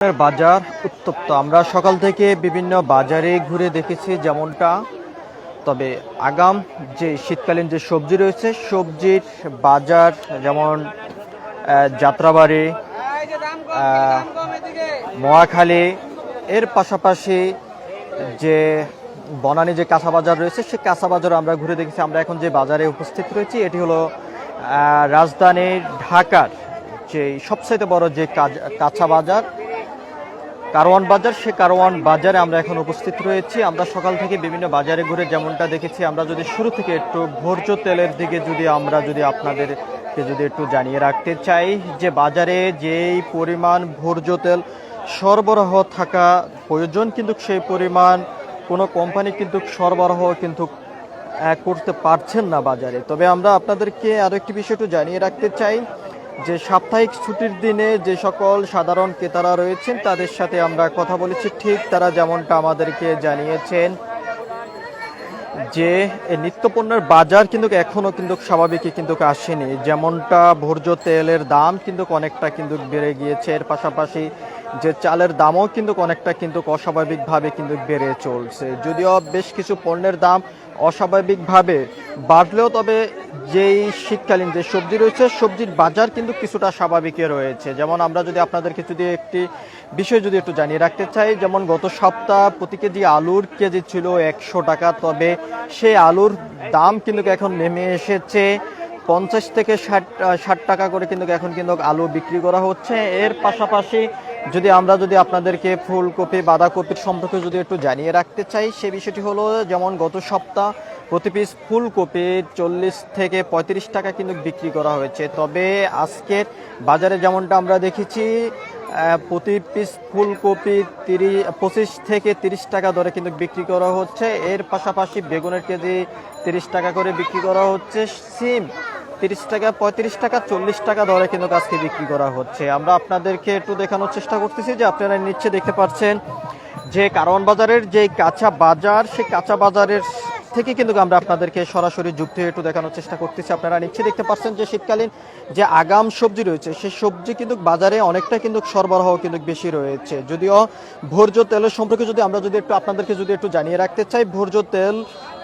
বাজার উত্তপ্ত। আমরা সকাল থেকে বিভিন্ন বাজারে ঘুরে দেখেছি যেমনটা, তবে আগাম যে শীতকালীন যে সবজি রয়েছে সবজির বাজার যেমন যাত্রাবাড়ি, মহাখালী, এর পাশাপাশি যে বনানী যে কাঁচা বাজার রয়েছে সেই কাঁচা বাজার আমরা ঘুরে দেখেছি। আমরা এখন যে বাজারে উপস্থিত রয়েছি এটি হলো রাজধানীর ঢাকার যে সবচেয়ে বড় যে কাঁচা বাজার কারওয়ান বাজার, সে কারওয়ান বাজারে আমরা এখন উপস্থিত রয়েছি। আমরা সকাল থেকে বিভিন্ন বাজারে ঘুরে যেমনটা দেখেছি, আমরা যদি শুরু থেকে একটু ভোজ্য তেলের দিকে যদি আপনাদেরকে একটু জানিয়ে রাখতে চাই যে বাজারে যেই পরিমাণ ভোজ্য তেল সরবরাহ থাকা প্রয়োজন, কিন্তু সেই পরিমাণ কোনো কোম্পানি কিন্তু সরবরাহ কিন্তু করতে পারছেন না বাজারে। তবে আমরা আপনাদেরকে আরও একটি বিষয় একটু জানিয়ে রাখতে চাই যে সাপ্তাহিক ছুটির দিনে যে সকল সাধারণ ক্রেতারা রয়েছেন তাদের সাথে আমরা কথা বলেছি, ঠিক তারা যেমনটা আমাদেরকে জানিয়েছেন যে নিত্যপণ্যের বাজার কিন্তু এখনও কিন্তু স্বাভাবিকই কিন্তু আসেনি। যেমনটা ভোজ্য তেলের দাম কিন্তু অনেকটা কিন্তু বেড়ে গিয়েছে, এর পাশাপাশি যে চালের দামও কিন্তু অনেকটা কিন্তু অস্বাভাবিকভাবে কিন্তু বেড়ে চলছে। যদিও বেশ কিছু পণ্যের দাম অস্বাভাবিকভাবে বাড়লেও তবে যেই শীতকালীন যে সবজি রয়েছে সবজির বাজার কিন্তু কিছুটা স্বাভাবিকই রয়েছে। যেমন আমরা যদি আপনাদেরকে একটি বিষয় একটু জানিয়ে রাখতে চাই, যেমন গত সপ্তাহ প্রতি কেজি আলুর কেজি ছিল 100 টাকা, তবে সেই আলুর দাম কিন্তু এখন নেমে এসেছে 50 থেকে 60 টাকা করে কিন্তু এখন কিন্তু আলু বিক্রি করা হচ্ছে। এর পাশাপাশি আমরা আপনাদেরকে ফুলকপি বাঁধাকপির সম্পর্কে একটু জানিয়ে রাখতে চাই, সে বিষয়টি হলো যেমন গত সপ্তাহ প্রতি পিস ফুলকপি 40 থেকে 35 টাকা কিন্তু বিক্রি করা হয়েছে, তবে আজকের বাজারে যেমনটা আমরা দেখেছি প্রতি পিস ফুলকপি 25 থেকে 30 টাকা দরে কিন্তু বিক্রি করা হচ্ছে। এর পাশাপাশি বেগুনের কেজি 30 টাকা করে বিক্রি করা হচ্ছে, সিম 30 টাকা, 35 টাকা, 40 টাকা দরে কিন্তু আজকে বিক্রি করা হচ্ছে। আমরা আপনাদেরকে একটু দেখানোর চেষ্টা করতেছি যে আপনারা নিচে দেখতে পাচ্ছেন যে কারওয়ান বাজারের যে কাঁচা বাজার, সেই কাঁচা বাজারের থেকে কিন্তু আমরা আপনাদেরকে সরাসরি যুক্ত হয়ে একটু দেখানোর চেষ্টা করতেছি। আপনারা নিচে দেখতে পাচ্ছেন যে শীতকালীন যে আগাম সবজি রয়েছে সেই সবজি কিন্তু বাজারে অনেকটা কিন্তু সরবরাহ কিন্তু বেশি রয়েছে। যদিও ভোজ্য তেলের সম্পর্কে আমরা একটু আপনাদেরকে একটু জানিয়ে রাখতে চাই, ভোজ্য তেল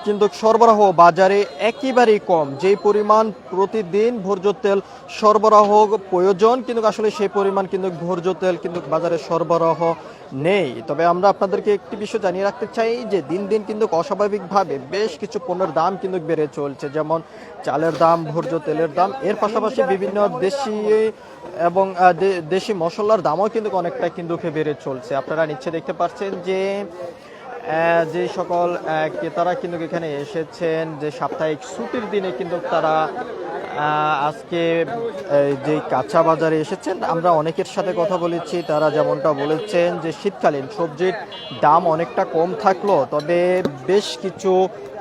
কিন্তু সরবরাহ বাজারে একেবারেই কম। যেই পরিমাণ প্রতিদিন ভোজ্য তেল সরবরাহ প্রয়োজন কিন্তু আসলে সেই পরিমাণ কিন্তু ভোজ্য তেল কিন্তু বাজারে সরবরাহ নেই। তবে আমরা আপনাদেরকে একটি বিষয় জানিয়ে রাখতে চাই যে দিন দিন কিন্তু অস্বাভাবিকভাবে বেশ কিছু পণ্যের দাম কিন্তু বেড়ে চলছে, যেমন চালের দাম, ভোজ্য তেলের দাম, এর পাশাপাশি বিভিন্ন দেশি মশলার দামও কিন্তু অনেকটা কিন্তু বেড়ে চলছে। আপনারা নিচে দেখতে পাচ্ছেন যে সকল ক্রেতারা কিন্তু এখানে এসেছেন যে সাপ্তাহিক ছুটির দিনে কিন্তু তারা আজকে যে কাঁচা বাজারে এসেছেন। আমরা অনেকের সাথে কথা বলেছি, তারা যেমনটা বলেছেন যে শীতকালীন সবজির দাম অনেকটা কম থাকলো, তবে বেশ কিছু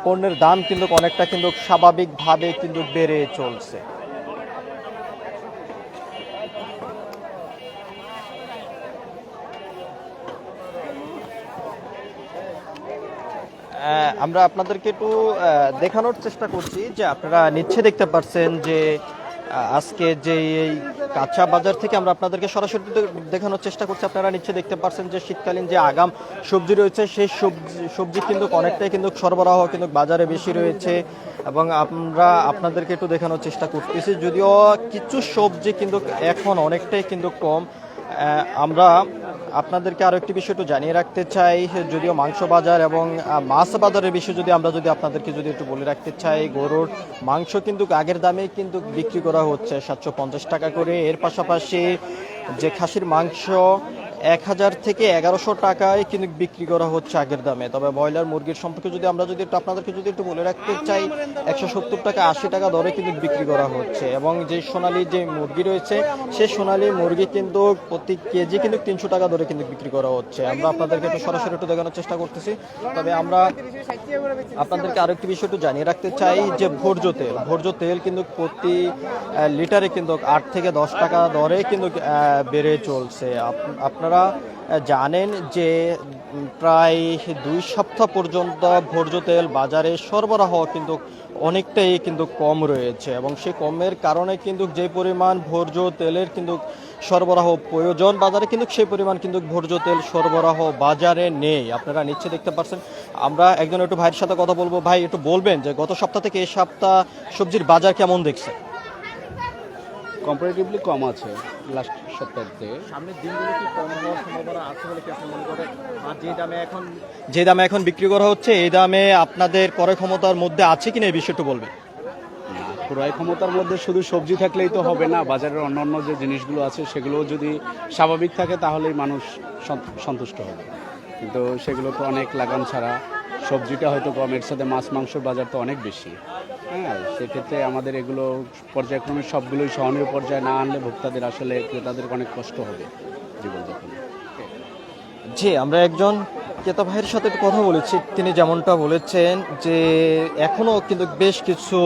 পণ্যের দাম কিন্তু অনেকটা কিন্তু স্বাভাবিকভাবে কিন্তু বেড়ে চলছে। আমরা আপনাদেরকে একটু দেখানোর চেষ্টা করছি যে আপনারা নিচে দেখতে পাচ্ছেন যে আজকে যে এই কাঁচা বাজার থেকে আমরা আপনাদেরকে সরাসরি দেখানোর চেষ্টা করছি। আপনারা নিচে দেখতে পাচ্ছেন যে শীতকালীন যে আগাম সবজি রয়েছে সেই সবজি কিন্তু অনেকটাই কিন্তু সরবরাহ কিন্তু বাজারে বেশি রয়েছে, এবং আমরা আপনাদেরকে একটু দেখানোর চেষ্টা করতেছি। যদিও কিছু সবজি কিন্তু এখন অনেকটাই কিন্তু কম। আমরা আপনাদেরকে আরও একটি বিষয় একটু জানিয়ে রাখতে চাই, যদিও মাংস বাজার এবং মাছ বাজারের বিষয় আমরা আপনাদেরকে একটু বলে রাখতে চাই, গরুর মাংস কিন্তু আগের দামে কিন্তু বিক্রি করা হচ্ছে 750 টাকা করে। এর পাশাপাশি যে খাসির মাংস 1000 থেকে 1100 টাকায় কিন্তু বিক্রি করা হচ্ছে আগের দামে। তবে ব্রয়লার মুরগির সম্পর্কে আমরা একটু আপনাদেরকে একটু বলে রাখতে চাই, 170 টাকা 80 টাকা দরে কিন্তু বিক্রি করা হচ্ছে। এবং যে সোনালী যে মুরগি রয়েছে সেই সোনালী মুরগি কিন্তু প্রতি কেজি কিন্তু 300 টাকা দরে কিন্তু বিক্রি করা হচ্ছে। আমরা আপনাদেরকে একটু সরাসরি একটু দেখানোর চেষ্টা করতেছি। তবে আমরা আপনাদেরকে আরো একটি বিষয় একটু জানিয়ে রাখতে চাই যে ভোজ্য তেল কিন্তু প্রতি লিটারে কিন্তু 8 থেকে 10 টাকা দরে কিন্তু বেড়ে চলছে। আপনারা জানেন যে প্রায় 2 সপ্তাহ পর্যন্ত ভোজ্য তেল বাজারে সরবরাহ কিন্তু অনেকটাই কিন্তু কম রয়েছে এবং সেই কমের কারণে কিন্তু যে পরিমাণ ভোজ্য তেলের কিন্তু সরবরাহ প্রয়োজন বাজারে কিন্তু সেই পরিমাণ কিন্তু ভোজ্য তেল সরবরাহ বাজারে নেই। আপনারা নিচে দেখতে পাচ্ছেন। আমরা একজন একটু ভাইয়ের সাথে কথা বলবো। ভাই একটু বলবেন যে গত সপ্তাহ থেকে এই সপ্তাহ সবজির বাজার কেমন দেখছে? কম্পারেটিভলি কম আছে লাস্ট সপ্তাহের থেকে। সামনের দিনগুলো কি কম হওয়ার সম্ভাবনা আছে বলে কি আপনি মনে করেন? আর যে দামে এখন বিক্রি করা হচ্ছে এই দামে আপনাদের ক্রয় ক্ষমতার মধ্যে আছে কিনা এই বিষয়টা বলবেন। ক্রয় ক্ষমতার মধ্যে শুধু সবজি থাকলেই তো হবে না, বাজারের অন্যান্য যে জিনিসগুলো আছে সেগুলোও যদি স্বাভাবিক থাকে তাহলেই মানুষ সন্তুষ্ট হবে, কিন্তু সেগুলো তো অনেক লাগাম ছাড়া। সবজিটা হয়তো কম, এর সাথে মাছ মাংসর বাজার তো অনেক বেশি। হ্যাঁ, সেক্ষেত্রে আমাদের এগুলো পর্যায়ক্রমে সবগুলোই সহনীয় পর্যায়ে না আনলে ভোক্তাদের আসলে ক্রেতাদের অনেক কষ্ট হবে জীবনযাপন। জি, আমরা একজন ক্রেতা ভাইয়ের সাথে একটু কথা বলেছি। তিনি যেমনটা বলেছেন যে এখনো কিন্তু বেশ কিছু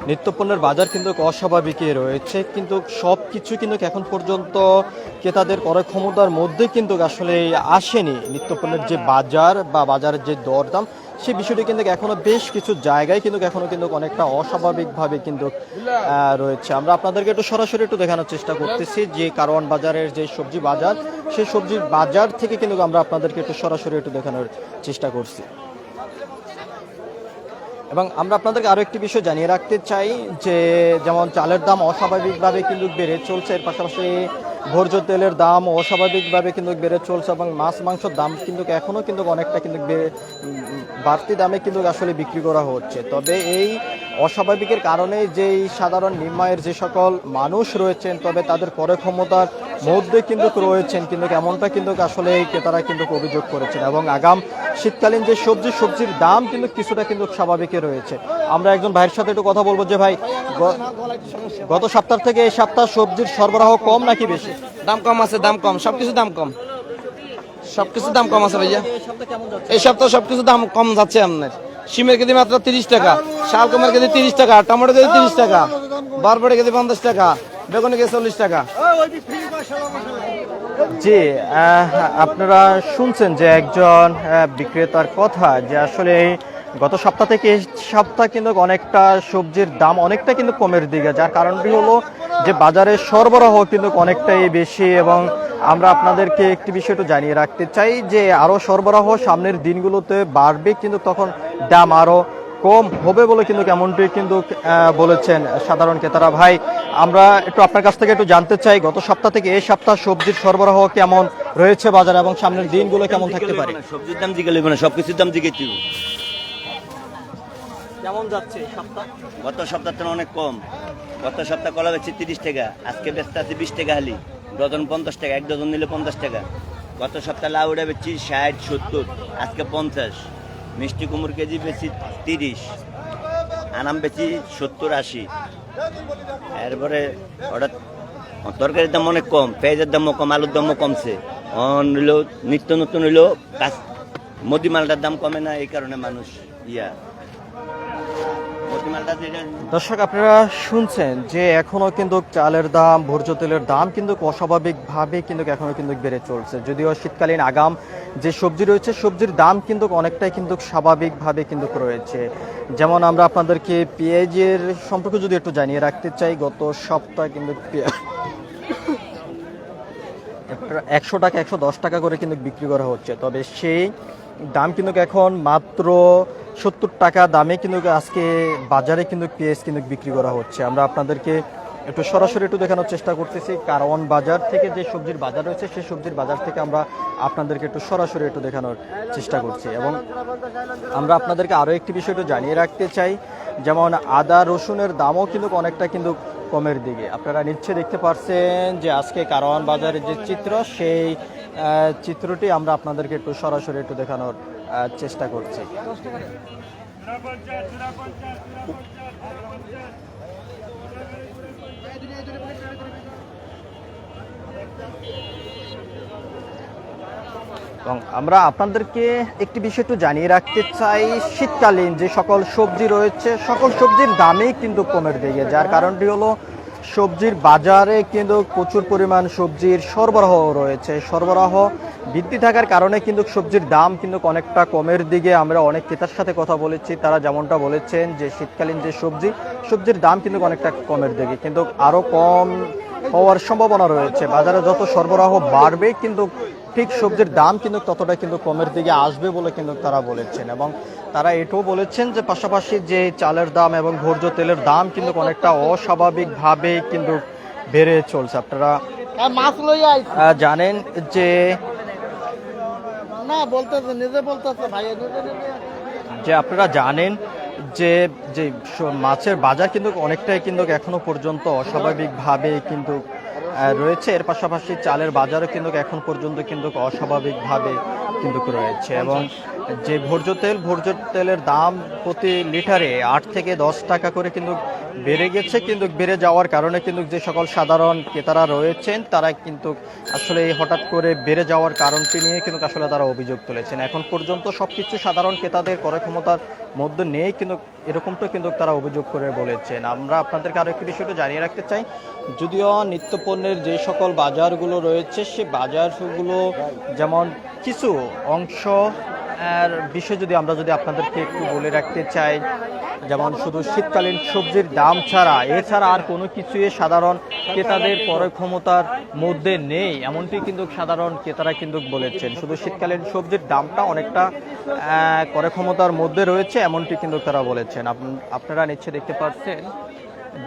নিত্যপণ্যের বাজার কিন্তু অস্বাভাবিকই রয়েছে, কিন্তু সব কিছু কিন্তু এখন পর্যন্ত ক্রেতাদের ক্রয় ক্ষমতার মধ্যে কিন্তু আসলে আসেনি। নিত্যপণ্যের যে বাজার বা বাজারের যে দরদাম সেই বিষয়টি কিন্তু এখনো বেশ কিছু জায়গায় কিন্তু এখনো কিন্তু অনেকটা অস্বাভাবিকভাবে কিন্তু রয়েছে। আমরা আপনাদেরকে একটু সরাসরি একটু দেখানোর চেষ্টা করতেছি যে কারওয়ান বাজারের যে সবজি বাজার, সেই সবজির বাজার থেকে কিন্তু আমরা আপনাদেরকে একটু সরাসরি একটু দেখানোর চেষ্টা করছি। এবং আমরা আপনাদেরকে আরও একটি বিষয় জানিয়ে রাখতে চাই যে যেমন চালের দাম অস্বাভাবিকভাবে কিন্তু বেড়ে চলছে, এর পাশাপাশি ভোজ্য তেলের দাম অস্বাভাবিকভাবে কিন্তু বেড়ে চলছে এবং মাছ মাংসের দাম কিন্তু এখনও কিন্তু অনেকটা কিন্তু বাড়তি দামে কিন্তু আসলে বিক্রি করা হচ্ছে। তবে এই অস্বাভাবিকের কারণে যেই সাধারণ নিম্ন আয়ের যে সকল মানুষ রয়েছেন তবে তাদের ক্রয় ক্ষমতার মধ্যে কিন্তু রয়েছেন কিন্তু এমনটা কিন্তু আসলে ক্রেতারা কিন্তু অভিযোগ করেছেন এবং আগাম শীতকালীন যে সবজির দাম কিন্তু কিছুটা কিন্তু স্বাভাবিকই রয়েছে। আমরা একজন ভাইয়ের সাথে একটু কথা বলবো যে ভাই, গত সপ্তাহ থেকে এই সপ্তাহ সবজির সরবরাহ কম নাকি বেশি? দাম কম আছে, দাম কম, সবকিছু দাম কম, সবকিছু দাম কম আছে ভাইয়া। এই সপ্তাহ সবকিছু দাম কম যাচ্ছে। আপনার সিমের কেজি মাত্র 30 টাকা, শালগমের কেজি 30 টাকা, টমেটো কেজি 30 টাকা, বরবটি কেজি 50 টাকা, বেগুনি কেজি 40 টাকা। জি, আপনারা শুনছেন যে একজন বিক্রেতার কথা যে আসলে গত সপ্তাহ থেকে এই সপ্তাহ কিন্তু অনেকটা সবজির দাম অনেকটা কিন্তু কমের দিকে, যার কারণটি হলো যে বাজারের সরবরাহ কিন্তু অনেকটাই বেশি। এবং আমরা আপনাদেরকে একটি বিষয় একটু জানিয়ে রাখতে চাই যে আরও সরবরাহ সামনের দিনগুলোতে বাড়বে, কিন্তু তখন দাম আরও কম হবে বলে কিন্তু কেমনটি কিন্তু বলেছেন সাধারণ ক্রেতারা। ভাই, আমরা একটু আপনার কাছ থেকে একটু জানতে চাই গত সপ্তাহ থেকে এই সপ্তাহ সবজির সরবরাহ কেমন রয়েছে বাজারে এবং সামনের দিনগুলো কেমন থাকতে পারে? সবজির দাম দিকে লাগবে না, সবকিছুর দাম দিকে কেমন যাচ্ছে সপ্তাহ? গত সপ্তাহ তো অনেক কম। গত সপ্তাহ কলা বেচছি 30 টাকা, আজকে ব্যস্ত আছে 20 টাকা হালি, ডজন 50 টাকা, এক ডজন নিলে 50 টাকা। গত সপ্তাহ লাউডা বেচছি 60 70, আজকে 50। মিষ্টি কুমড় কেজি বেচি 30, আনাম বেচি 70 80। এরপরে ওটা তরকারির দাম অনেক কম, পেঁয়াজের দামও কম, আলুর দামও কমছে। হইলেও নিত্য নতুন হইলেও মোদি মালটার দাম কমে না, এই কারণে মানুষ দর্শক, আপনারা শুনছেন যে এখনো কিন্তু চালের দাম, ভোজ্য তেলের দাম কিন্তু অস্বাভাবিকভাবে কিন্তু এখনো কিন্তু বেড়ে চলছে। যদিও শীতকালীন আগাম যে সবজি রয়েছে সবজির দাম কিন্তু অনেকটাই কিন্তু স্বাভাবিকভাবে কিন্তু রয়েছে। যেমন আমরা আপনাদেরকে পেঁয়াজের সম্পর্কে যদি একটু জানিয়ে রাখতে চাই, গত সপ্তাহে কিন্তু 100 টাকা 110 টাকা করে কিন্তু বিক্রি করা হচ্ছে, তবে সেই দাম কিন্তু এখন মাত্র 70 টাকা দামে কিন্তু আজকে বাজারে কিন্তু পেঁয়াজ কিন্তু বিক্রি করা হচ্ছে। আমরা আপনাদেরকে একটু সরাসরি একটু দেখানোর চেষ্টা করতেছি কারওয়ান বাজার থেকে যে সবজির বাজার রয়েছে সেই সবজির বাজার থেকে আমরা আপনাদেরকে একটু সরাসরি একটু দেখানোর চেষ্টা করছি। এবং আমরা আপনাদেরকে আরও একটি বিষয় একটু জানিয়ে রাখতে চাই, যেমন আদা রসুনের দামও কিন্তু অনেকটা কিন্তু কমের দিকে। আপনারা নিচ্ছে দেখতে পাচ্ছেন যে আজকে কারওয়ান বাজারের যে চিত্র, সেই চিত্রটি আমরা আপনাদেরকে একটু সরাসরি একটু দেখানোর চেষ্টা করছি। এবং আমরা আপনাদেরকে একটি বিষয় একটু জানিয়ে রাখতে চাই, শীতকালীন যে সকল সবজি রয়েছে সকল সবজির দামই কিন্তু কমের দিকে, যার কারণটি হলো সবজির বাজারে কিন্তু প্রচুর পরিমাণ সবজির সরবরাহ রয়েছে। সরবরাহ বৃদ্ধি থাকার কারণে কিন্তু সবজির দাম কিন্তু অনেকটা কমের দিকে। আমরা অনেক ক্রেতার সাথে কথা বলেছি, তারা যেমনটা বলেছেন যে শীতকালীন যে সবজির দাম কিন্তু অনেকটা কমের দিকে, কিন্তু আরও কম হওয়ার সম্ভাবনা রয়েছে। বাজারে যত সরবরাহ বাড়বে কিন্তু ঠিক সবজির দাম কিন্তু ততটা কিন্তু কমের দিকে আসবে বলে কিন্তু তারা বলেছেন। এবং তারা এটাও বলেছেন যে পাশাপাশি যে চালের দাম এবং ভোজ্য তেলের দাম কিন্তু অনেকটা অস্বাভাবিকভাবে কিন্তু বেড়ে চলছে। আপনারা জানেন যে আপনারা জানেন যে যে মাছের বাজার কিন্তু অনেকটাই কিন্তু এখনো পর্যন্ত অস্বাভাবিকভাবে কিন্তু রয়েছে। এর পাশাপাশি চালের বাজারও কিন্তু এখন পর্যন্ত কিন্তু অস্বাভাবিকভাবে কিন্তু রয়েছে। এবং যে ভোজ্য তেলের দাম প্রতি লিটারে 8 থেকে 10 টাকা করে কিন্তু বেড়ে গেছে। কিন্তু বেড়ে যাওয়ার কারণে কিন্তু যে সকল সাধারণ ক্রেতারা রয়েছেন তারা কিন্তু আসলে হঠাৎ করে বেড়ে যাওয়ার কারণটি নিয়ে কিন্তু আসলে তারা অভিযোগ তুলেছেন। এখন পর্যন্ত সবকিছু সাধারণ ক্রেতাদের ক্রয় ক্ষমতার মধ্যে নেই, কিন্তু এরকমটা কিন্তু তারা অভিযোগ করে বলেছেন। আমরা আপনাদেরকে আরো একটি বিষয়টা জানিয়ে রাখতে চাই, যদিও নিত্যপণ্যের যে সকল বাজারগুলো রয়েছে সে বাজারগুলো যেমন কিছু অংশ আর বিষয় যদি আপনাদেরকে একটু বলে রাখতে চাই, যেমন শুধু শীতকালীন সবজির দাম ছাড়া এছাড়া আর কোনো কিছুই সাধারণ ক্রেতাদের ক্রয় ক্ষমতার মধ্যে নেই, এমনটি কিন্তু সাধারণ ক্রেতারা কিন্তু বলেছেন। শুধু শীতকালীন সবজির দামটা অনেকটা ক্রয় ক্ষমতার মধ্যে রয়েছে, এমনটি কিন্তু তারা বলেছেন। আপনারা নিচ্ছে দেখতে পাচ্ছেন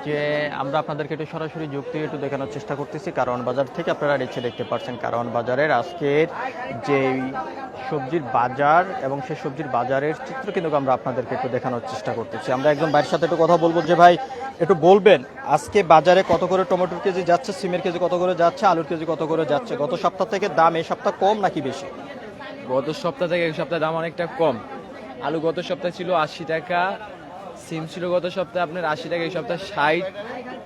যে আমরা আপনাদেরকে একটু সরাসরি যুক্তি একটু দেখানোর চেষ্টা করতেছি কারণ বাজার থেকে। আপনারা নিচ্ছে দেখতে পাচ্ছেন কারণ বাজারের আজকের যে সবজির বাজার এবং সেই সবজির বাজারের চিত্র কিন্তু আমরা আপনাদেরকে একটু দেখানোর চেষ্টা করতেছি। আমরা একজন ভাইয়ের সাথে একটু কথা বলবো যে ভাই একটু বলবেন আজকে বাজারে কত করে টমেটোর কেজি যাচ্ছে, সিমের কেজি কত করে যাচ্ছে, আলুর কেজি কত করে যাচ্ছে? গত সপ্তাহ থেকে দাম এই সপ্তাহ কম নাকি বেশি? গত সপ্তাহ থেকে এই সপ্তাহে দাম অনেকটা কম। আলু গত সপ্তাহে ছিল 80 টাকা, সিম ছিল গত সপ্তাহে আপনার 80 টাকা, এই সপ্তাহে 60,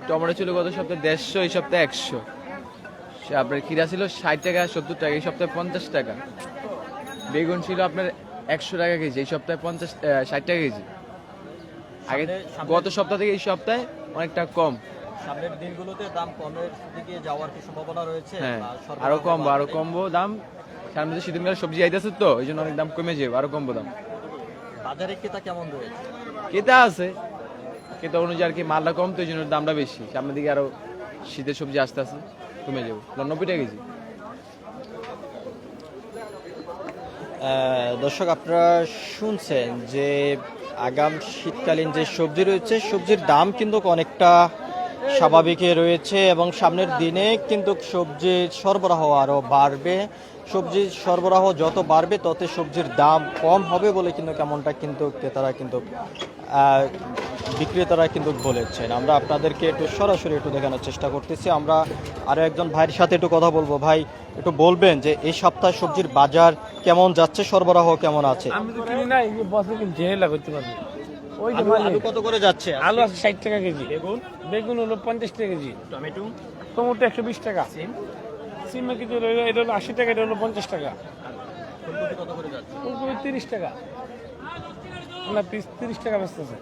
টমেটো ছিল গত সপ্তাহে 150, এই সপ্তাহে 100, আপনার খিরা ছিল 60 টাকা 70 টাকা, এই সপ্তাহে 50 টাকা, বেগুন ছিল আপনার 100 টাকা কেজি, এই সপ্তাহে 60 টাকা কেজি। আগে গত সপ্তাহ থেকে এই সপ্তাহে অনেকটা কম। সামনের দিনগুলোতে দাম কমের দিকে যাওয়ার কি সম্ভাবনা রয়েছে? হ্যাঁ, আরো কমবো দাম। সামনে যে শীতকালে সবজি আইতেছে তো এই জন্য অনেক দাম কমে যাবে, আরো কমবো দাম। বাজারে ক্রেতা কেমন রয়েছে? ক্রেতা আছে, ক্রেতা অনুযায়ী আর কি মালটা কম তো এই জন্য দামটা বেশি। সামনের দিকে আরো শীতের সবজি আস্তে আস্তে কমে যাবে। 90 টাকা কেজি। দর্শক আপনারা শুনছেন যে আগাম শীতকালীন যে সবজি রয়েছে সবজির দাম কিন্তু অনেকটা স্বাভাবিকই রয়েছে এবং সামনের দিনে কিন্তু সবজির সরবরাহ আরও বাড়বে। সবজির সরবরাহ যত বাড়বে তত সবজির দাম কম হবে বলে কিন্তু কেমনটা কিন্তু ক্রেতারা কিন্তু বিক্রেতারা কিন্তু বলেছেন। আমরা আপনাদেরকে একটু সরাসরি একটু দেখানোর চেষ্টা করতেছি। আমরা আরও একজন ভাইয়ের সাথে একটু কথা বলবো। ভাই একটু বলবেন যে এই সপ্তাহে সবজির বাজার কেমন যাচ্ছে, সরবরাহ কেমন আছে? আমি তো কিনি নাই, বছর কিনছি হেলা করতে পারবি। ওই যে আলু কত করে যাচ্ছে? আলু আছে 60 টাকা কেজি, বেগুন হলো 50 টাকা কেজি, টমেটো 120 টাকা, সিমের কেজি হলো এটা হলো 80 টাকা, এটা হলো 50 টাকা, ফুলকপি কত করে যাচ্ছে? ফুলকপি 30 টাকা, না 30 টাকা বেচতেছে।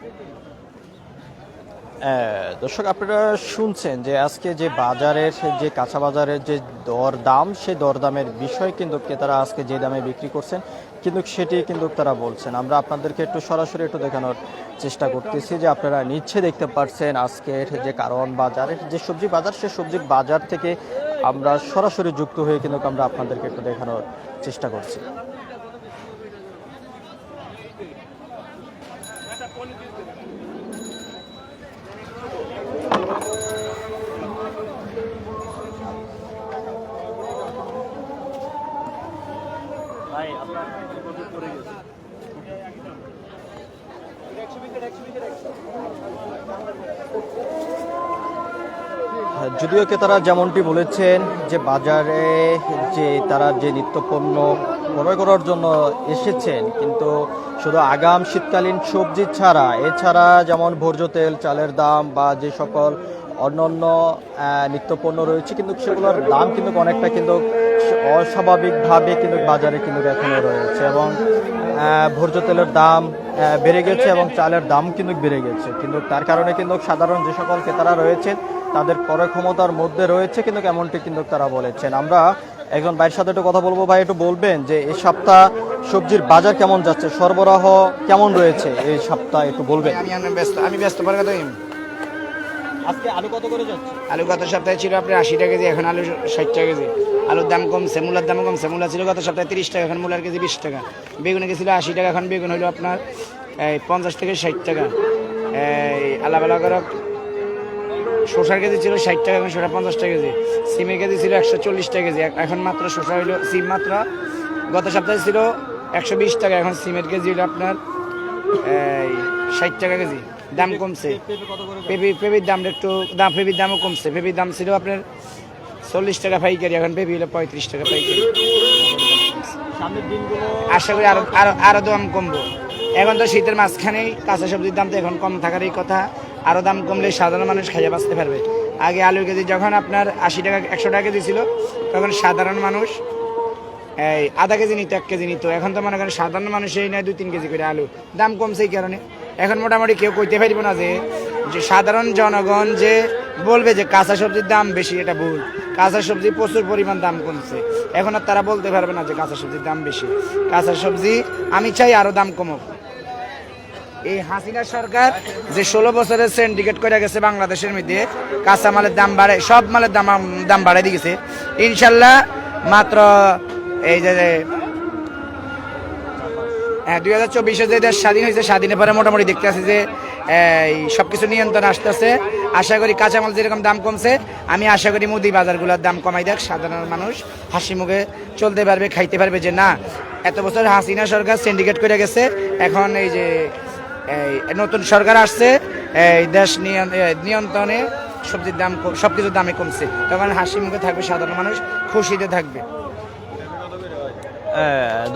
দর্শক আপনারা শুনছেন যে আজকে যে বাজারের যে কাঁচা বাজারের যে দরদাম সেই দরদামের বিষয় কিন্তু ক্রেতারা আজকে যে দামে বিক্রি করছেন কিন্তু সেটি কিন্তু তারা বলছেন। আমরা আপনাদেরকে একটু সরাসরি একটু দেখানোর চেষ্টা করতেছি যে আপনারা নিচ্ছে দেখতে পাচ্ছেন আজকের যে কারণ বাজারের যে সবজি বাজার সেই সবজির বাজার থেকে আমরা সরাসরি যুক্ত হয়ে কিন্তু আমরা আপনাদেরকে একটু দেখানোর চেষ্টা করছি। যদিও তারা যেমনটি বলেছেন যে বাজারে যে তারা যে নিত্যপণ্য ক্রয় করার জন্য এসেছেন কিন্তু শুধু আগাম শীতকালীন সবজি ছাড়া এছাড়া যেমন ভোজ্য তেল, চালের দাম বা যে সকল অন্যান্য নিত্যপণ্য রয়েছে কিন্তু সেগুলোর দাম কিন্তু অনেকটা কিন্তু অস্বাভাবিকভাবে কিন্তু বাজারে কিন্তু এখনো রয়েছে এবং ভোজ্য তেলের দাম বেড়ে গেছে এবং চালের দাম কিন্তু বেড়ে গেছে, কিন্তু তার কারণে কিন্তু সাধারণ যে সকল ক্রেতারা রয়েছেন তাদের ক্রয় ক্ষমতার মধ্যে রয়েছে কিন্তু এমনটি কিন্তু তারা বলেছেন। আমরা একজন ভাইয়ের সাথে একটু কথা বলবো। ভাই, একটু বলবেন যে এই সপ্তাহ সবজির বাজার কেমন যাচ্ছে, সরবরাহ কেমন রয়েছে এই সপ্তাহ, একটু বলবেন। আমি ব্যস্ত পরে কথা। আজকে আলু কত করে যাচ্ছে? আলু গত সপ্তাহে ছিল আপনার 80 টাকা কেজি, এখন আলু 60 টাকা কেজি। আলুর দাম কমছে, মূলার দাম কমছে। মূলা ছিল গত সপ্তাহে 30 টাকা, এখন মূলার কেজি 20 টাকা। বেগুনে গেছিল 80 টাকা, এখন বেগুন হলো আপনার 50 থেকে 60 টাকা। আলাদা আলাদা করে শসার কেজি ছিল 60 টাকা, এখন শসা 50 টাকা কেজি। সিমের কেজি ছিল 140 টাকা কেজি, এখন মাত্র শসা হইলো সিম মাত্র গত সপ্তাহে ছিল 120 টাকা, এখন সিমের কেজি হলো আপনার 60 টাকা কেজি। দাম কমছে। পেঁপির দাম একটু পেঁপির দামও কমছে। পেঁপির দাম ছিল আপনার 40 টাকা পাইকারি, এখন পেঁপি হলো 35 টাকা পাইকারি। আশা করি আরো দাম কমবো। এখন তো শীতের মাঝখানেই কাঁচা সবজির দাম তো এখন কম থাকারই কথা। আরো দাম কমলে সাধারণ মানুষ খাইয়ে বাঁচতে পারবে। আগে আলুর কেজি যখন আপনার 80 টাকা 100 টাকা কেজি ছিল, তখন সাধারণ মানুষ আধা কেজি নিত, 1 কেজি নিত। এখন তো মনে করেন সাধারণ মানুষ এই নেয় 2-3 কেজি করে আলু। দাম কমছে এই কারণে। এখন মোটামুটি কেউ কইতে পারব না যে সাধারণ জনগণ যে বলবে যে কাঁচা সবজির দাম বেশি, এটা ভুল। কাঁচা সবজি প্রচুর পরিমাণ দাম কমছে। এখন আর তারা বলতে পারবে না যে কাঁচা সবজির দাম বেশি। কাঁচা সবজি আমি চাই আরো দাম কমুক। এই হাসিনা সরকার যে 16 বছরের সিন্ডিকেট করে গেছে বাংলাদেশের মধ্যে, কাঁচা মালের দাম বাড়ে, সব মালের দাম বাড়াই দিয়ে গেছে। ইনশাল্লাহ মাত্র এই যে 2024-এ যে দেশ স্বাধীন হয়েছে, স্বাধীনের পরে মোটামুটি দেখতে আছে যে সবকিছু নিয়ন্ত্রণ আসতেছে। আশা করি কাঁচামাল যেরকম দাম কমছে, আমি আশা করি মুদি বাজারগুলোর দাম কমাই দেখ, সাধারণ মানুষ হাসি মুখে চলতে পারবে, খাইতে পারবে। যে না, এত বছর হাসিনা সরকার সিন্ডিকেট করে গেছে, এখন এই যে নতুন সরকার আসছে, এই দেশ নিয়ন্ত্রণে সবজির দাম সবকিছুর দামে কমছে, তখন হাসি মুখে থাকবে, সাধারণ মানুষ খুশিতে থাকবে।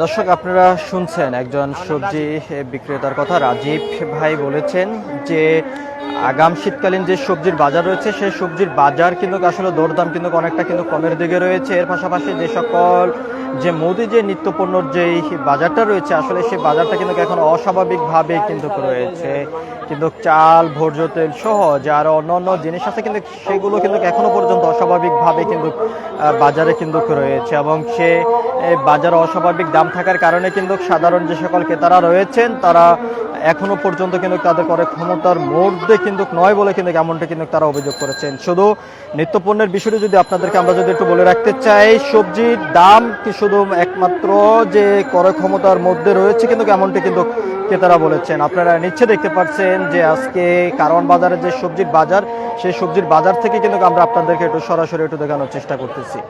দর্শক, আপনারা শুনছেন একজন সবজি বিক্রেতার কথা। রাজীব ভাই বলেছেন যে আগাম শীতকালীন যে সবজির বাজার রয়েছে, সেই সবজির বাজার কিন্তু আসলে দরদাম কিন্তু অনেকটা কিন্তু কমের দিকে রয়েছে। এর পাশাপাশি যে সকল যে মুদি যে নিত্যপণ্যর যে বাজারটা রয়েছে, আসলে সেই বাজারটা কিন্তু এখন অস্বাভাবিকভাবে কিন্তু রয়েছে। কিন্তু চাল, ভোজ্য তেল সহ যে আরো অন্যান্য জিনিস আছে, কিন্তু সেগুলো কিন্তু এখনো পর্যন্ত অস্বাভাবিকভাবে কিন্তু বাজারে কিন্তু রয়েছে, এবং সে বাজারে অস্বাভাবিক দাম থাকার কারণে কিন্তু সাধারণ যে সকল ক্রেতারা রয়েছেন তারা এখনো পর্যন্ত কিন্তু তাদের ক্রয় ক্ষমতার মধ্যে কিন্তু নয় বলে কিন্তু এমনটা কিন্তু তারা অভিযোগ করেছেন। শুধু নিত্যপণ্যের বিষয়টি যদি আপনাদেরকে আমরা যদি একটু বলে রাখতে চাই, সবজির দাম কি শুধু একমাত্র যে ক্রয় ক্ষমতার মধ্যে রয়েছে কিন্তু এমনটি কিন্তু ক্রেতারা বলেছেন। আপনারা নিচে দেখতে পাচ্ছেন যে আজকে কারওয়ান বাজারের যে সবজির বাজার, সেই সবজির বাজার থেকে কিন্তু আমরা আপনাদেরকে একটু সরাসরি একটু দেখানোর চেষ্টা করতেছি।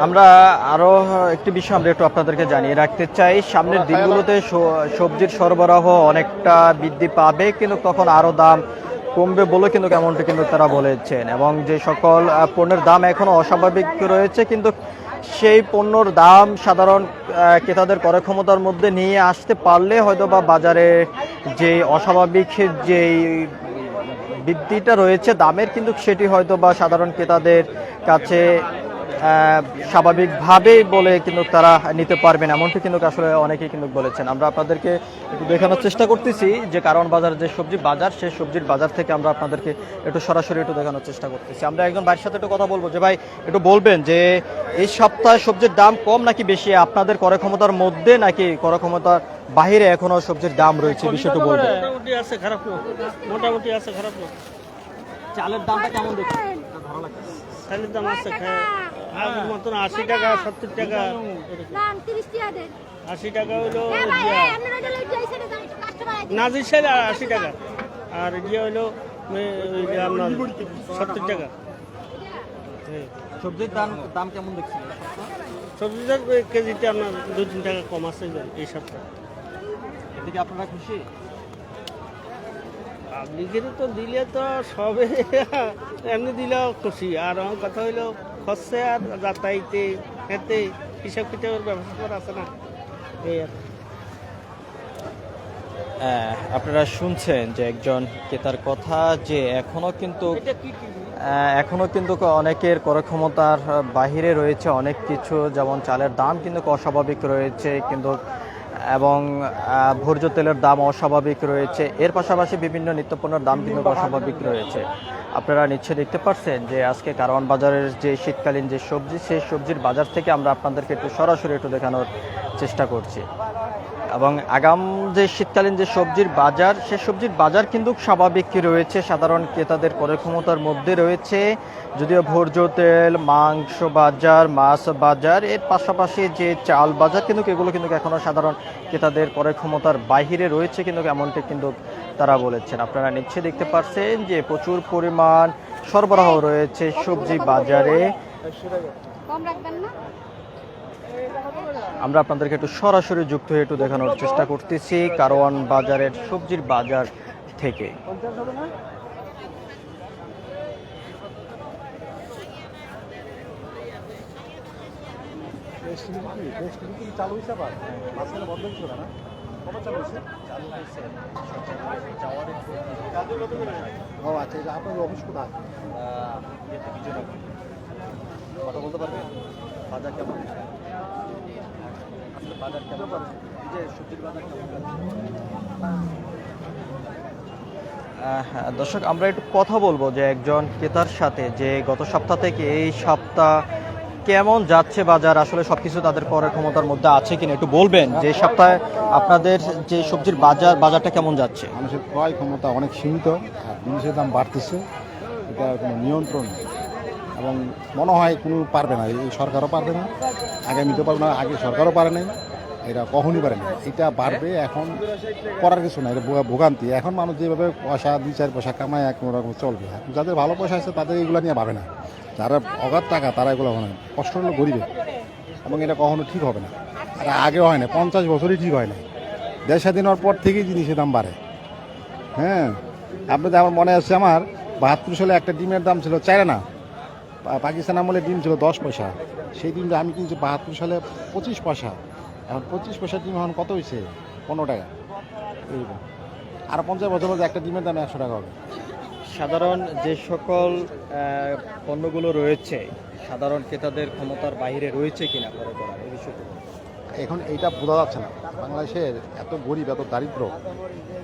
আমরা আরো একটি বিষয় আমরা একটু আপনাদেরকে জানিয়ে রাখতে চাই। সামনের দিনগুলোতে সবজির সরবরাহ অনেকটা বৃদ্ধি পাবে, কিন্তু তখন আরো দাম কমবে বলে কিন্তু এমনটা কিন্তু তারা বলেছেন। এবং যে সকল পণ্যের দাম এখনো অস্বাভাবিক রয়েছে, কিন্তু সেই পণ্যর দাম সাধারণ ক্রেতাদের ক্রয় ক্ষমতার মধ্যে নিয়ে আসতে পারলে হয়তো বা বাজারে যে অস্বাভাবিক যে বৃদ্ধিটা রয়েছে দামের, কিন্তু সেটি হয়তো বা সাধারণ ক্রেতাদের কাছে স্বাভাবিকভাবেই বলে কিন্তু তারা নিতে পারবেন, এমনটি কিন্তু আসলে অনেকেই কিন্তু বলেছেন। আমরা আপনাদেরকে একটু দেখানোর চেষ্টা করতেছি যে কারওয়ান বাজার যে সবজি বাজার, সেই সবজির বাজার থেকে আমরা আপনাদেরকে একটু সরাসরি একটু দেখানোর চেষ্টা করতেছি। আমরা একজন ভাইয়ের সাথে একটু কথা বলবো যে ভাই, একটু বলবেন যে এই সপ্তাহে সবজির দাম কম নাকি বেশি, আপনাদের ক্রয় ক্ষমতার মধ্যে নাকি ক্রয় ক্ষমতার বাহিরে এখনো সবজির দাম রয়েছে, বিষয়টা বলবেন। মোটামুটি আছে, খারাপ না। মোটামুটি আছে, খারাপ না। চালের দামটা কেমন দেখছেন? ভালো লাগছে। চালের দাম আছে আগের মতন 80 টাকা 70 টাকা 80 টাকা হলো নাজির সাইড 80 টাকা, আর ইয়ে হলো আপনার 70 টাকা। সবজির দাম কেমন দেখছেন? সবজিটার কেজিতে আপনার 2-3 টাকা কম আছে এই সপ্তাহে। এদিকে আপনারা খুশি? পাবলিকের তো দিলে তো সবে এমনি দিলেও খুশি, আর আমার কথা হইলো খরচে আর যাতায়াতে এতে হিসাব কিতাবের ব্যবস্থা করা আছে না। এই আর আপনারা শুনছেন যে একজন ক্রেতার কথা যে এখনো কিন্তু অনেকের ক্রয় ক্ষমতার বাহিরে রয়েছে অনেক কিছু, যেমন চালের দাম কিন্তু অস্বাভাবিক রয়েছে কিন্তু, এবং ভোজ্য তেলের দাম অস্বাভাবিক রয়েছে। এর পাশাপাশি বিভিন্ন নিত্যপণ্যের দাম কিন্তু অস্বাভাবিক রয়েছে। আপনারা নিশ্চয়ই দেখতে পাচ্ছেন যে আজকে কারওয়ান বাজারের যে শীতকালীন যে সবজি, সেই সবজির বাজার থেকে আমরা আপনাদেরকে একটু সরাসরি একটু দেখানোর চেষ্টা করছি। এবং আগাম যে শীতকালীন যে সবজির বাজার, সে সবজির বাজার কিন্তু স্বাভাবিক রয়েছে, সাধারণ ক্রেতাদের ক্রয় ক্ষমতার মধ্যে রয়েছে। যদিও ভোজ্য তেল, মাংস বাজার, মাছ বাজার, এর পাশাপাশি যে চাল বাজার কিন্তু এগুলো কিন্তু এখনো সাধারণ ক্রেতাদের ক্রয় ক্ষমতার বাইরে রয়েছে কিন্তু, এমনটি কিন্তু তারা বলেছেন। আপনারা নিশ্চয়ই দেখতে পাচ্ছেন যে প্রচুর পরিমাণ সরবরাহ রয়েছে সবজি বাজারে। আমরা আপনাদেরকে একটু সরাসরি যুক্ত হয়ে একটু দেখানোর চেষ্টা করতেছি কারওয়ান বাজারের সবজির বাজার থেকে। কথা বলতে পারবেন বাজার কেমন? বাজার কেমন? যে সবজির বাজার কেমন? দর্শক, আমরা একটু কথা বলবো যে একজন ক্রেতার সাথে যে গত সপ্তাহ থেকে এই সপ্তাহ কেমন যাচ্ছে বাজার, আসলে সবকিছু তাদের ক্রয় ক্ষমতার মধ্যে আছে কিনা একটু বলবেন। যে সপ্তাহে আপনাদের যে সবজির বাজারটা কেমন যাচ্ছে? মানুষের ক্রয় ক্ষমতা অনেক সীমিত, আর জিনিসের দাম বাড়তেছে, এটা কোনো নিয়ন্ত্রণ নেই। এবং মনে হয় কোনো পারবে না, এই সরকারও পারবে না, আগামীতেও পারবে না, আগে সরকারও পারে নাই, এটা কখনই পারে না। এটা বাড়বে, এখন করার কিছু না, এটা ভোগান্তি। এখন মানুষ যেভাবে পয়সা 2-4 পয়সা কামায় এক রকম চলবে, যাদের ভালো পয়সা আছে তাদের এগুলো নিয়ে ভাবে না, যারা অগাধ টাকা তারা এগুলো হয় না, কষ্ট হলো গরিবে। এবং এটা কখনো ঠিক হবে না, আর আগে হয় না, 50 বছরই ঠিক হয় না। দেশ স্বাধীন হওয়ার পর থেকেই জিনিসের দাম বাড়ে। হ্যাঁ, আপনাদের আমার মনে আছে, আমার 72 সালে একটা ডিমের দাম ছিল 4 আনা, পাকিস্তান আমলে ডিম ছিল 10 পয়সা। সেই ডিমটা আমি কিনছি 72 সালে 25 পয়সা। এখন 25 পয়সার ডিম এখন কত হয়েছে? 15 টাকা। এইরকম আর 50 বছর মধ্যে একটা ডিমের দাম 100 টাকা হবে। সাধারণ যে সকল পণ্যগুলো রয়েছে সাধারণ ক্রেতাদের ক্ষমতার বাইরে রয়েছে কিনা ক্রয় করার, এই বিষয়টি এখন এইটা বোঝা যাচ্ছে না। বাংলাদেশের এত গরিব, এত দারিদ্র,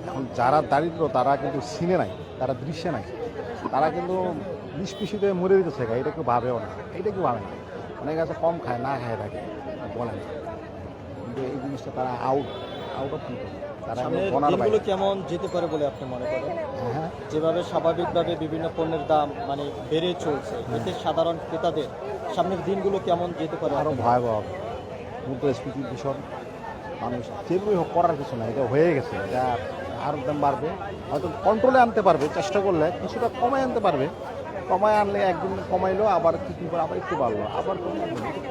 এখন যারা দারিদ্র তারা কিন্তু সিনে নাই, তারা দৃশ্যে নাই, তারা কিন্তু নিষ্পিসিতে মরে দিতেছে। এটা কেউ ভাবেও না, এটা কেউ ভাবে না। অনেক আছে কম খায়, না খায় থাকে, বলে না, কিন্তু এই জিনিসটা তারা আউট অফ কন্ট্রোল। তারা দিনগুলো কেমন যেতে পারে বলে আপনি মনে করেন? হ্যাঁ, যেভাবে স্বাভাবিকভাবে বিভিন্ন পণ্যের দাম বেড়ে চলছে, এতে সাধারণ ক্রেতাদের সামনের দিনগুলো কেমন যেতে পারে? আরও ভয়াবহ হবে। মুদ্রাস্ফীতি ভীষণ, মানুষ যেগুলোই হোক করার কিছু না, এটা হয়ে গেছে। এটা আরও দাম বাড়বে, হয়তো কন্ট্রোলে আনতে পারবে, চেষ্টা করলে কিছুটা কমায় আনতে পারবে। কমায় আনলে একদিন কমাইলো, আবার কিছু আবার একটু বাড়লো, আবার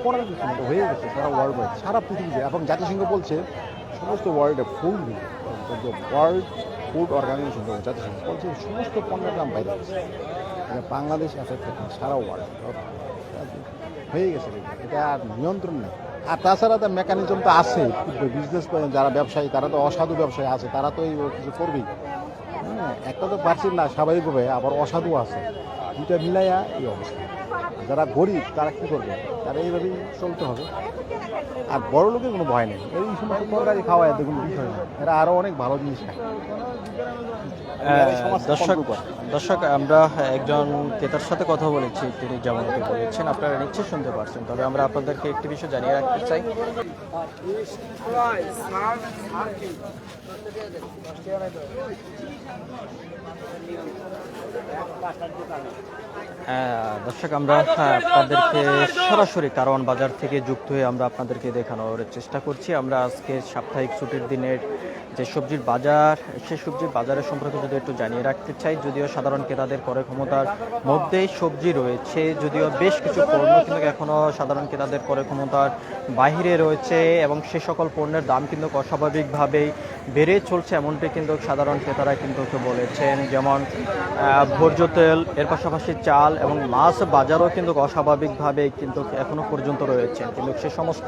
করার কিছু না, এটা হয়ে গেছে সারা ওয়ার্ল্ড ওয়াইড, সারা পৃথিবীতে। এবং জাতিসংঘ বলছে সমস্ত ওয়ার্ল্ডে ফুড, ওয়ার্ল্ড ফুড অর্গানাইজেশন জাতিসংঘ বলছে সমস্ত পণ্যের দাম বাইরে গেছে। বাংলাদেশ এফেক্ট সারা ওয়ার্ল্ড হয়ে গেছে, এটা আর নিয়ন্ত্রণ নেই। আর তাছাড়া তো মেকানিজম তো আছে, বিজনেস যারা ব্যবসায়ী তারা তো অসাধু ব্যবসায়ী আছে, তারা তো এই কিছু করবেই। হ্যাঁ, একটা তো পারছেন না স্বাভাবিকভাবে, আবার অসাধু আছে, দুইটা মিলাইয়া এই অবস্থা। যারা গরিব তারা কী করবে? তারা এইভাবেই চলতে হবে। আর বড় লোকের কোনো ভয় নেই, এই সমস্ত তরকারি খাওয়ায় দেখুন বিষয় না, এরা আরও অনেক ভালো জিনিস খায়। দর্শক, আমরা একজন ক্রেতার সাথে কথা বলেছি, তিনি যেমনটি বলেছেন আপনারা নিশ্চয়ই শুনতে পারছেন। তবে আমরা আপনাদেরকে একটি বিষয় জানিয়ে রাখতে চাই, দর্শক, আমরা আপনাদেরকে সরাসরি কারওয়ান বাজার থেকে যুক্ত হয়ে আমরা আপনাদেরকে দেখানোর চেষ্টা করছি। আমরা আজকে সাপ্তাহিক ছুটির দিনের যে সবজির বাজার, সেই সবজির বাজারের সম্পর্কে যদি একটু জানিয়ে রাখতে চাই। যদিও সাধারণ ক্রেতাদের ক্রয় ক্ষমতার মধ্যেই সবজি রয়েছে, যদিও বেশ কিছু পণ্য কিন্তু এখনও সাধারণ ক্রেতাদের ক্রয় ক্ষমতার বাহিরে রয়েছে, এবং সে সকল পণ্যের দাম কিন্তু অস্বাভাবিকভাবেই বেড়ে চলছে, এমনটি কিন্তু সাধারণ ক্রেতারা কিন্তু বলেছেন। যেমন ভোজ্য তেল, এর পাশাপাশি চাল এবং মাছ বাজারও কিন্তু কিন্তু অস্বাভাবিকভাবে কিন্তু এখনো পর্যন্ত রয়েছে, কিন্তু সে সমস্ত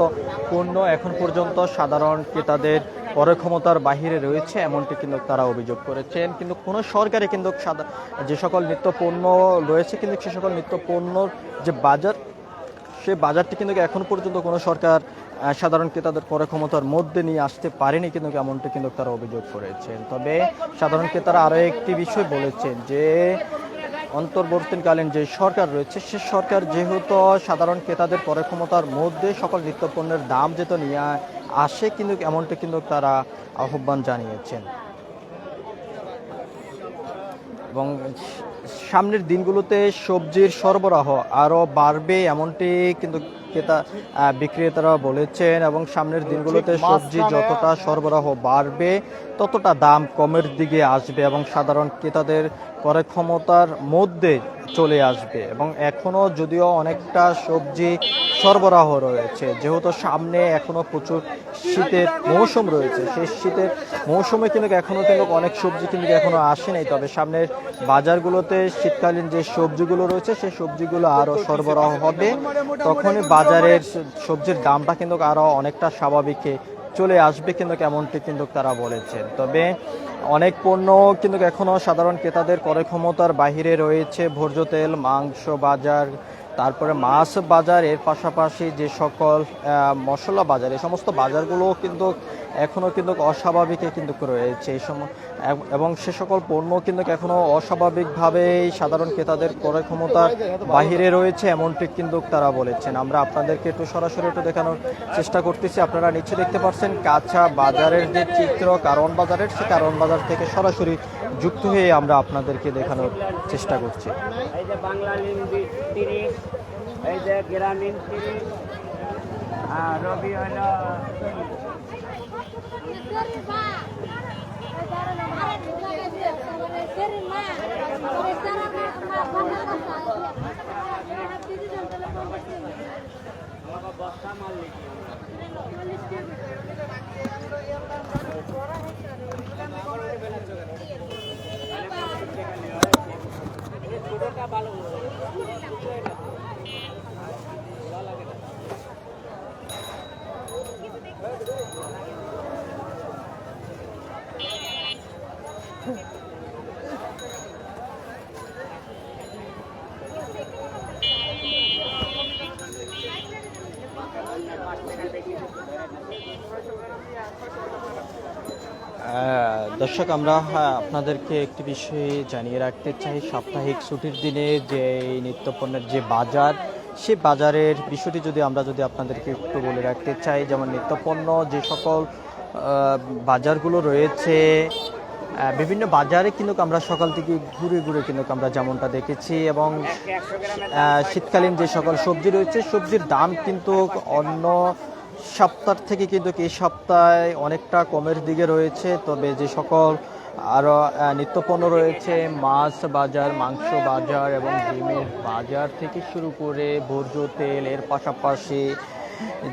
পণ্য এখন পর্যন্ত সাধারণ ক্রেতাদের ক্রয় ক্ষমতার বাহিরে রয়েছে এমনটি কিন্তু তারা অভিযোগ করেছেন। কিন্তু কোনো সরকারে কিন্তু যে সকল নিত্য পণ্য রয়েছে কিন্তু সে সকল নিত্য পণ্যর যে বাজার, সে বাজারটি কিন্তু এখন পর্যন্ত কোনো সরকার সাধারণ ক্রেতাদের ক্রয় ক্ষমতার মধ্যে নিয়ে আসতে পারেনি কিন্তু এমনটি কিন্তু তারা অভিযোগ করেছেন। তবে সাধারণ ক্রেতারা আরও একটি বিষয় বলেছেন যে অন্তর্বর্তীকালীন যে সরকার রয়েছে সে সরকার যেহেতু সাধারণ ক্রেতাদের ক্রয় ক্ষমতার মধ্যে সকল নিত্য পণ্যের দাম যেহেতু নিয়ে আসে কিন্তু এমনটি কিন্তু তারা আহ্বান জানিয়েছেন। এবং সামনের দিনগুলোতে সবজির সরবরাহ আরও বাড়বে এমনটি কিন্তু বিক্রেতারা বলেছেন, এবং সামনের দিনগুলোতে সবজি যতটা সরবরাহ বাড়বে ততটা দাম কমের দিকে আসবে এবং সাধারণ ক্রেতাদের ক্রয় ক্ষমতার মধ্যে চলে আসবে। এবং এখনও যদিও অনেকটা সবজি সরবরাহ রয়েছে, যেহেতু সামনে এখনও প্রচুর শীতের মৌসুম রয়েছে, সেই শীতের মৌসুমে কিন্তু এখনও কিন্তু অনেক সবজি কিন্তু এখনও আসে নাই। তবে সামনের বাজারগুলোতে শীতকালীন যে সবজিগুলো রয়েছে সেই সবজিগুলো আরও সরবরাহ হবে, তখনই বাজারের সবজির দামটা কিন্তু আরও অনেকটা স্বাভাবিকে চলে আসবে কিন্তু এমনটি কিন্তু তারা বলেছেন। তবে অনেক পণ্য কিন্তু এখনও সাধারণ ক্রেতাদের ক্রয় ক্ষমতার বাহিরে রয়েছে, ভোজ্য তেল, মাংস বাজার, তারপরে মাছ বাজার, এর পাশাপাশি যে সকল মশলা বাজার, এই সমস্ত বাজারগুলো কিন্তু এখনও কিন্তু অস্বাভাবিকে কিন্তু রয়েছে এই সময়, এবং সে সকল পণ্য কিন্তু এখনও অস্বাভাবিকভাবে সাধারণ ক্রেতাদের ক্রয় ক্ষমতার বাহিরে রয়েছে এমনটি কিন্তু তারা বলেছেন। আমরা আপনাদেরকে একটু সরাসরি একটু দেখানোর চেষ্টা করতেছি। আপনারা নিচে দেখতে পাচ্ছেন কাঁচা বাজারের যে চিত্র কারণ বাজারের, সে কারণ বাজার থেকে সরাসরি যুক্ত হয়ে আমরা আপনাদেরকে দেখানোর চেষ্টা করছি। এই যে বাংলা লিন 30, এই যে গ্রামীণ 30, আর রবি হলো দর্শক, আমরা আপনাদেরকে একটি বিষয় জানিয়ে রাখতে চাই, সাপ্তাহিক ছুটির দিনে যে নিত্যপণ্যের যে বাজার, সে বাজারের বিষয়টি যদি আপনাদেরকে একটু বলে রাখতে চাই, যেমন নিত্যপণ্য যে সকল বাজারগুলো রয়েছে, বিভিন্ন বাজারে কিন্তু আমরা সকাল থেকে ঘুরে ঘুরে কিন্তু আমরা যেমনটা দেখেছি, এবং শীতকালীন যে সকল সবজি রয়েছে সবজির দাম কিন্তু অন্য সপ্তাহ থেকে কিন্তু এই সপ্তাহে অনেকটা কমের দিকে রয়েছে। তবে যে সকল আরও নিত্যপণ্য রয়েছে, মাছ বাজার, মাংস বাজার এবং ডিমের বাজার থেকে শুরু করে ভোজ্য তেল, এর পাশাপাশি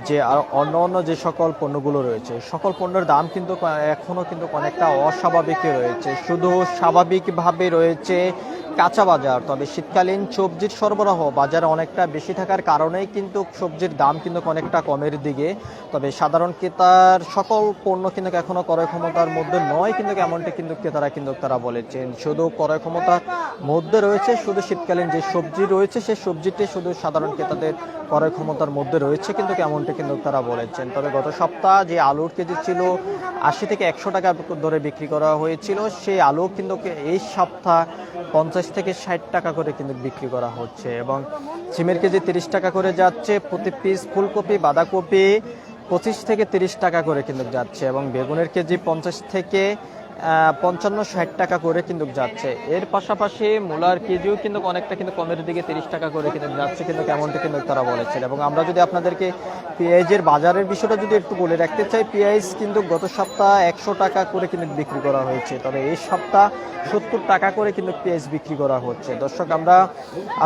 যে আর অন্য যে সকল পণ্যগুলো রয়েছে সকল পণ্যের দাম কিন্তু এখনও কিন্তু অনেকটা অস্বাভাবিকই রয়েছে। শুধু স্বাভাবিকভাবে রয়েছে কাঁচা বাজার, তবে শীতকালীন সবজির সরবরাহ বাজারে অনেকটা বেশি থাকার কারণেই কিন্তু সবজির দাম কিন্তু অনেকটা কমের দিকে। তবে সাধারণ ক্রেতার সকল পণ্য কিন্তু এখনও ক্রয় ক্ষমতার মধ্যে নয় কিন্তু এমনটি কিন্তু ক্রেতারা কিন্তু তারা বলেছেন। শুধু ক্রয় ক্ষমতার মধ্যে রয়েছে শুধু শীতকালীন যে সবজি রয়েছে সেই সবজিটি শুধু সাধারণ ক্রেতাদের ক্রয় ক্ষমতার মধ্যে রয়েছে কিন্তু এমনটি কিন্তু তারা বলেছেন। তবে গত সপ্তাহ যে আলুর কেজি ছিল 80 থেকে 100 টাকা দরে বিক্রি করা হয়েছিল, সেই আলু কিন্তু এই সপ্তাহ 50 থেকে 60 টাকা করে কিন্তু বিক্রি করা হচ্ছে, এবং সিমের কেজি 30 টাকা করে যাচ্ছে, প্রতি পিস ফুলকপি বাঁধাকপি 25 থেকে 30 টাকা করে কিন্তু যাচ্ছে, এবং বেগুনের কেজি 50 থেকে 55-60 টাকা করে কিন্তু যাচ্ছে। এর পাশাপাশি মূলার কেজিও কিন্তু অনেকটা কিন্তু কমের দিকে 30 টাকা করে কিন্তু যাচ্ছে কিন্তু এমনটি কিন্তু তারা বলেছেন। এবং আমরা যদি আপনাদেরকে পেঁয়াজের বাজারের বিষয়টা যদি একটু বলে রাখতে চাই, পেঁয়াজ কিন্তু গত সপ্তাহ 100 টাকা করে কিন্তু বিক্রি করা হয়েছে, তবে এই সপ্তাহ 70 টাকা করে কিন্তু পেঁয়াজ বিক্রি করা হচ্ছে। দর্শক, আমরা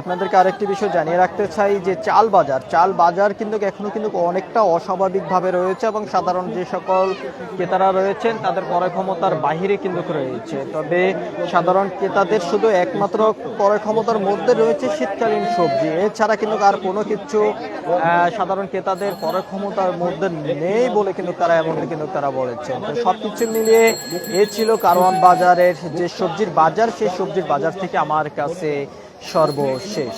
আপনাদেরকে আরেকটি বিষয় জানিয়ে রাখতে চাই যে চাল বাজার কিন্তু এখনো কিন্তু অনেকটা অস্বাভাবিকভাবে রয়েছে, এবং সাধারণ যে সকল ক্রেতারা রয়েছেন তাদের ক্রয় ক্ষমতার বাহিরে বাহিরে কিন্তু রয়েছে। তবে সাধারণ ক্রেতাদের শুধু একমাত্র ক্রয় ক্ষমতার মধ্যে রয়েছে শীতকালীন সবজি, এছাড়া কিন্তু আর কোনো কিছু সাধারণ ক্রেতাদের ক্রয় ক্ষমতার মধ্যে নেই বলে কিন্তু তারা এমনটি কিন্তু তারা বলেছেন। তো সবকিছু মিলিয়ে এ ছিল কারওয়ান বাজারের যে সবজির বাজার, সেই সবজির বাজার থেকে আমার কাছে সর্বশেষ।